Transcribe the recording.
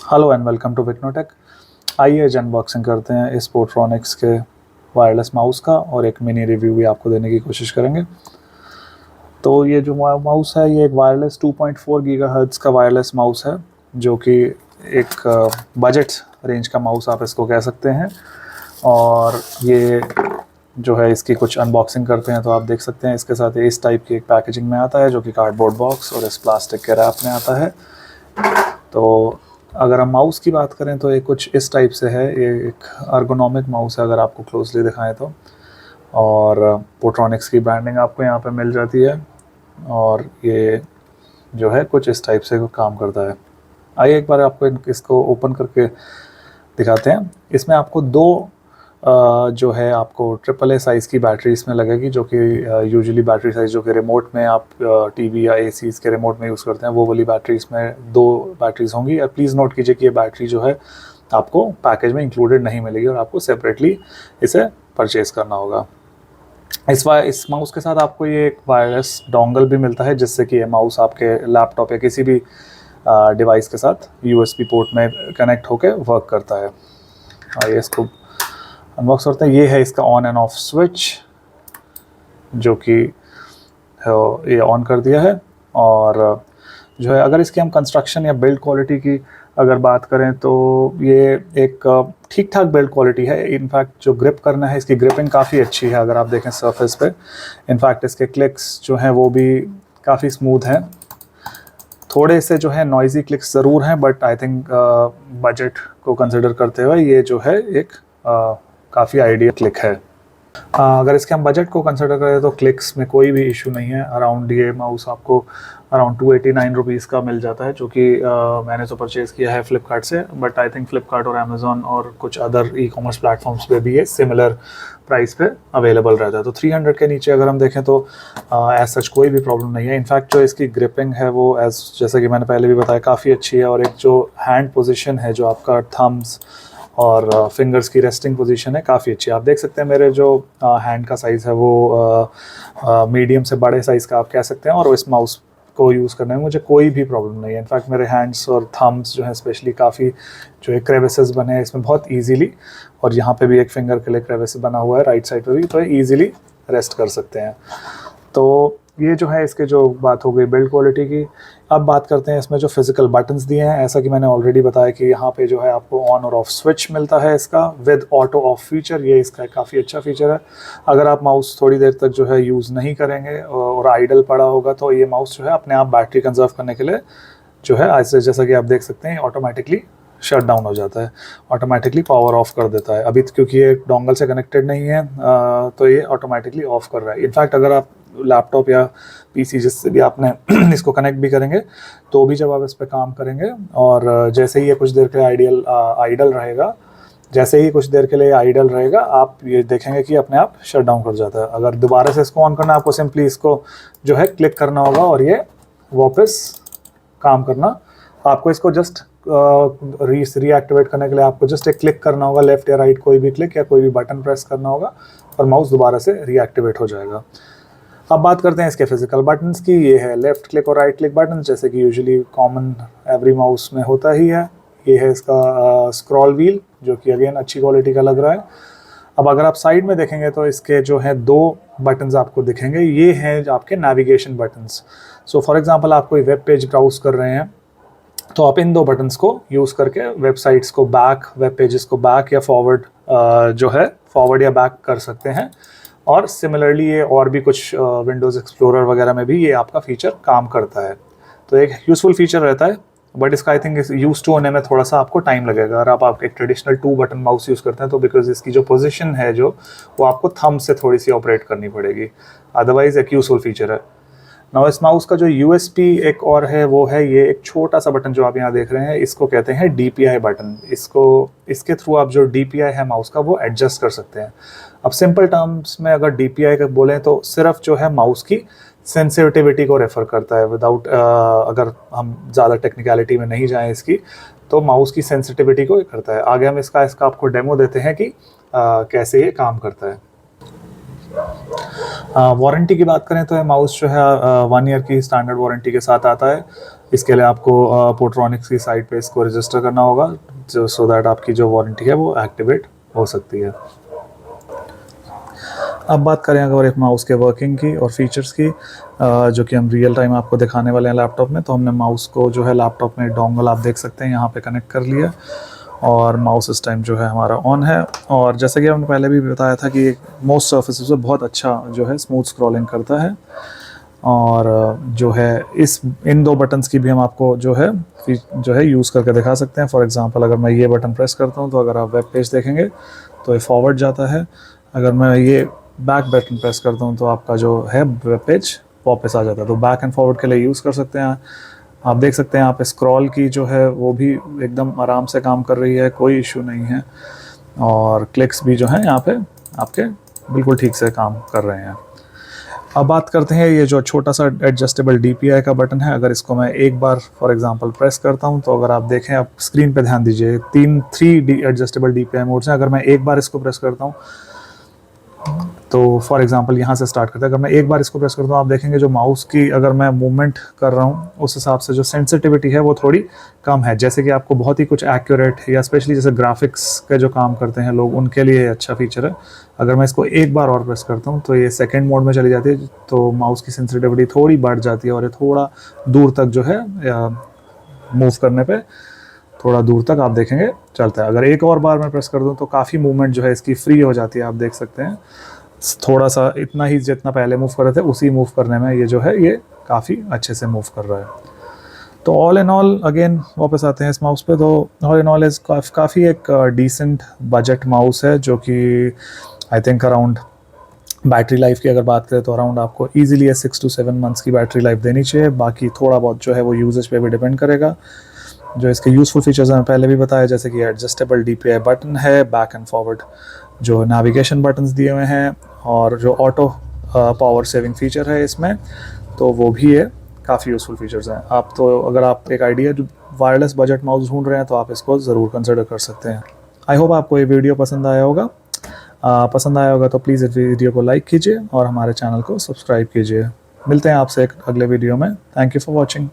Hello and welcome to विक्नोटेक। आइए आज अनबॉक्सिंग करते हैं इस पोर्ट्रॉनिक्स के वायरलेस माउस का और एक मिनी रिव्यू भी आपको देने की कोशिश करेंगे। तो ये जो माउस है ये एक वायरलेस 2.4 गीगाहर्ट्ज़ का वायरलेस माउस है, जो कि एक बजट रेंज का माउस आप इसको कह सकते हैं। और ये जो है इसकी कुछ अनबॉक्सिंग करते हैं तो आप देख सकते हैं इसके साथ इस टाइप की एक पैकेजिंग में आता है, जो कि कार्डबोर्ड बॉक्स और इस प्लास्टिक के रैप में आता है। तो अगर हम माउस की बात करें तो ये कुछ इस टाइप से है। ये एक अर्गोनॉमिक माउस है अगर आपको क्लोजली दिखाएं तो, और पोर्ट्रॉनिक्स की ब्रांडिंग आपको यहाँ पे मिल जाती है। और ये जो है कुछ इस टाइप से काम करता है। आइए एक बार आपको इसको ओपन करके दिखाते हैं। इसमें आपको दो जो है आपको AAA साइज़ की बैटरी इसमें लगेगी, जो कि यूजुअली बैटरी साइज़ जो कि रिमोट में आप टीवी या एसीज़ के रिमोट में यूज़ करते हैं, वो वाली बैटरी इसमें दो बैटरीज होंगी। और प्लीज़ नोट कीजिए कि ये बैटरी जो है आपको पैकेज में इंक्लूडेड नहीं मिलेगी और आपको सेपरेटली इसे परचेज़ करना होगा। इस माउस के साथ आपको ये एक वायरलेस डोंगल भी मिलता है, जिससे कि ये माउस आपके लैपटॉप या किसी भी डिवाइस के साथ USB पोर्ट में कनेक्ट होकर वर्क करता है। आइए इसको अनबॉक्स करते हैं। ये है इसका ऑन एंड ऑफ स्विच, जो कि ये ऑन कर दिया है। और जो है अगर इसकी हम कंस्ट्रक्शन या बिल्ड क्वालिटी की अगर बात करें तो ये एक ठीक ठाक बिल्ड क्वालिटी है। इनफैक्ट जो ग्रिप करना है, इसकी ग्रिपिंग काफ़ी अच्छी है अगर आप देखें सरफेस पे। इनफैक्ट इसके क्लिक्स जो हैं वो भी काफ़ी स्मूथ हैं। थोड़े से जो है नॉइज़ी क्लिक्स ज़रूर हैं, बट आई थिंक बजट को कंसिडर करते हुए ये जो है एक काफ़ी आइडियल क्लिक है। अगर इसके हम बजट को कंसिडर करें तो क्लिक्स में कोई भी इशू नहीं है। अराउंड ये माउस आपको अराउंड 289 रुपीज़ का मिल जाता है, जो कि मैंने तो परचेज़ किया है फ्लिपकार्ट से, बट आई थिंक फ्लिपकार्ट और अमेज़ॉन और कुछ अदर ई-कॉमर्स प्लेटफॉर्म्स पे भी ये सिमिलर प्राइस पे अवेलेबल रहता है। तो 300 के नीचे अगर हम देखें तो एज सच कोई भी प्रॉब्लम नहीं है। इनफैक्ट जो इसकी ग्रिपिंग है वो जैसे कि मैंने पहले भी बताया काफ़ी अच्छी है। और एक जो हैंड पोजिशन है, जो आपका थम्स और फिंगर्स की रेस्टिंग पोजीशन है, काफ़ी अच्छी। आप देख सकते हैं मेरे जो हैंड का साइज़ है वो मीडियम से बड़े साइज़ का आप कह सकते हैं। और इस माउस को यूज़ करने में मुझे कोई भी प्रॉब्लम नहीं है। इनफैक्ट मेरे हैंड्स और थम्स जो है स्पेशली काफ़ी जो है क्रेविसेस बने हैं इसमें बहुत ईजीली। और यहाँ पे भी एक फिंगर के लिए क्रेविस बना हुआ है राइट साइड पर भी, तो ईजिली रेस्ट कर सकते हैं। तो ये जो है इसके जो बात हो गई बिल्ड क्वालिटी की। अब बात करते हैं इसमें जो फिजिकल बटन्स दिए हैं। ऐसा कि मैंने ऑलरेडी बताया कि यहाँ पे जो है आपको ऑन और ऑफ स्विच मिलता है इसका विद ऑटो ऑफ फीचर। ये इसका काफ़ी अच्छा फीचर है। अगर आप माउस थोड़ी देर तक जो है यूज़ नहीं करेंगे और आइडल पड़ा होगा तो ये माउस जो है अपने आप बैटरी कंजर्व करने के लिए जो है ऐसे, जैसा कि आप देख सकते हैं, ऑटोमेटिकली शट डाउन हो जाता है, ऑटोमेटिकली पावर ऑफ कर देता है। अभी क्योंकि ये डोंगल से कनेक्टेड नहीं है तो ये ऑटोमेटिकली ऑफ कर रहा है। इनफैक्ट अगर आप लैपटॉप या पीसी जिससे भी आपने इसको कनेक्ट भी करेंगे तो भी जब आप इस पर काम करेंगे और जैसे ही ये कुछ देर के लिए आइडल रहेगा, जैसे ही कुछ देर के लिए आइडल रहेगा, आप ये देखेंगे कि अपने आप शट डाउन कर जाता है। अगर दोबारा से इसको ऑन करना है, आपको सिंपली इसको जो है क्लिक करना होगा और ये वापस काम करना। आपको इसको जस्ट रीएक्टिवेट करने के लिए आपको जस्ट एक क्लिक करना होगा, लेफ्ट या राइट कोई भी क्लिक या कोई भी बटन प्रेस करना होगा और माउस दोबारा से रीएक्टिवेट हो जाएगा। अब बात करते हैं इसके फिजिकल बटन्स की। ये है लेफ्ट क्लिक और राइट क्लिक बटन, जैसे कि यूजुअली कॉमन एवरी माउस में होता ही है। ये है इसका स्क्रॉल व्हील, जो कि अगेन अच्छी क्वालिटी का लग रहा है। अब अगर आप साइड में देखेंगे तो इसके जो है दो बटन्स आपको दिखेंगे। ये हैं आपके navigation buttons. So for example आप कोई वेब पेज ब्राउज कर रहे हैं तो आप इन दो बटन्स को यूज़ करके वेबसाइट्स को बैक, वेब पेजेस को बैक या फॉरवर्ड जो है फॉरवर्ड या बैक कर सकते हैं। और सिमिलरली ये और भी कुछ विंडोज़ एक्सप्लोरर वगैरह में भी ये आपका फीचर काम करता है। तो एक यूज़फुल फीचर रहता है, बट इसका आई थिंक यूज़ टू होने में थोड़ा सा आपको टाइम लगेगा। अगर आप एक ट्रेडिशनल 2 बटन माउस यूज़ करते हैं तो बिकॉज इसकी जो पोजीशन है जो वो आपको थंब से थोड़ी सी ऑपरेट करनी पड़ेगी। अदरवाइज़ एक यूज़फुल फीचर है। नाउ इस माउस का जो USP एक और है वो है ये एक छोटा सा बटन जो आप यहाँ देख रहे हैं, इसको कहते हैं DPI बटन। इसके थ्रू आप जो DPI है माउस का वो एडजस्ट कर सकते हैं। अब सिंपल टर्म्स में अगर DPI का बोलें तो सिर्फ जो है माउस की सेंसिटिविटी को रेफ़र करता है। विदाउट अगर हम ज़्यादा टेक्निकलिटी में नहीं जाएं इसकी, तो माउस की सेंसिटिविटी को करता है। आगे हम इसका आपको डेमो देते हैं कि कैसे ये काम करता है। वारंटी की बात करें तो ये माउस जो है 1 ईयर की स्टैंडर्ड वारंटी के साथ आता है। इसके लिए आपको पोर्ट्रॉनिक्स की साइट पे इसको रजिस्टर करना होगा, सो दैट आपकी जो वारंटी है वो एक्टिवेट हो सकती है। अब बात करें अगर एक माउस के वर्किंग की और फीचर्स की, जो कि हम रियल टाइम आपको दिखाने वाले हैं लैपटॉप में। तो हमने माउस को जो है लैपटॉप में डोंगल आप देख सकते हैं यहाँ पे कनेक्ट कर लिया, और माउस इस टाइम जो है हमारा ऑन है। और जैसे कि हमने पहले भी बताया था कि मोस्ट सर्फेसेस पे बहुत अच्छा जो है स्मूथ स्क्रॉलिंग करता है। और जो है इन दो बटन्स की भी हम आपको जो है यूज़ करके दिखा सकते हैं। फॉर एग्जांपल अगर मैं ये बटन प्रेस करता हूँ तो अगर आप वेब पेज देखेंगे तो ये फॉरवर्ड जाता है। अगर मैं ये बैक बटन प्रेस करता हूँ तो आपका जो है वेब पेज वापस आ जाता है। तो बैक एंड फॉरवर्ड के लिए यूज़ कर सकते हैं। आप देख सकते हैं यहाँ पे स्क्रॉल की जो है वो भी एकदम आराम से काम कर रही है, कोई इशू नहीं है। और क्लिक्स भी जो है यहाँ पे आपके बिल्कुल ठीक से काम कर रहे हैं। अब बात करते हैं ये जो छोटा सा एडजस्टेबल DPI का बटन है। अगर इसको मैं एक बार फॉर एग्जांपल प्रेस करता हूं तो अगर आप देखें, आप स्क्रीन पे ध्यान दीजिए, 3 एडजस्टेबल DPI मोड्स हैं। अगर मैं एक बार इसको प्रेस करता हूं तो फॉर एग्जांपल यहाँ से स्टार्ट करते हैं। अगर मैं एक बार इसको प्रेस करता हूँ, आप देखेंगे जो माउस की अगर मैं मूवमेंट कर रहा हूँ उस हिसाब से जो सेंसिटिविटी है वो थोड़ी कम है। जैसे कि आपको बहुत ही कुछ एक्यूरेट या स्पेशली जैसे ग्राफिक्स के जो काम करते हैं लोग, उनके लिए अच्छा फीचर है। अगर मैं इसको एक बार और प्रेस करता हूँ तो ये सेकेंड मोड में चली जाती है, तो माउस की सेंसिटिविटी थोड़ी बढ़ जाती है और ये थोड़ा दूर तक जो है मूव करने पर थोड़ा दूर तक आप देखेंगे चलता है। अगर एक और बार मैं प्रेस कर दूं तो काफ़ी मूवमेंट जो है इसकी फ्री हो जाती है। आप देख सकते हैं थोड़ा सा इतना ही जितना पहले मूव कर रहे थे उसी मूव करने में ये जो है ये काफ़ी अच्छे से मूव कर रहा है। तो ऑल इन ऑल अगेन वापस आते हैं इस माउस पे। तो ऑल इन ऑल इस काफ़ी एक डिसेंट बजट माउस है, जो कि I think around battery life की अगर बात करें तो अराउंड आपको ईजिली 6 to 7 मंथ्स की बैटरी लाइफ देनी चाहिए। बाकी थोड़ा बहुत जो है वो यूजेज पे भी डिपेंड करेगा। जो इसके यूज़फुल फीचर्स हैं पहले भी बताया, जैसे कि एडजस्टेबल DPI बटन है, बैक एंड फॉरवर्ड जो नेविगेशन बटन्स दिए हुए हैं, और जो ऑटो पावर सेविंग फीचर है इसमें, तो वो भी है, काफ़ी यूज़फुल फीचर्स हैं। आप तो अगर आप एक आइडिया जो वायरलेस बजट माउस ढूंढ रहे हैं तो आप इसको ज़रूर कंसिडर कर सकते हैं। आई होप आपको ये वीडियो पसंद आया होगा। पसंद आया होगा तो प्लीज़ इस वीडियो को लाइक कीजिए और हमारे चैनल को सब्सक्राइब कीजिए। मिलते हैं आपसे एक अगले वीडियो में। Thank you for watching.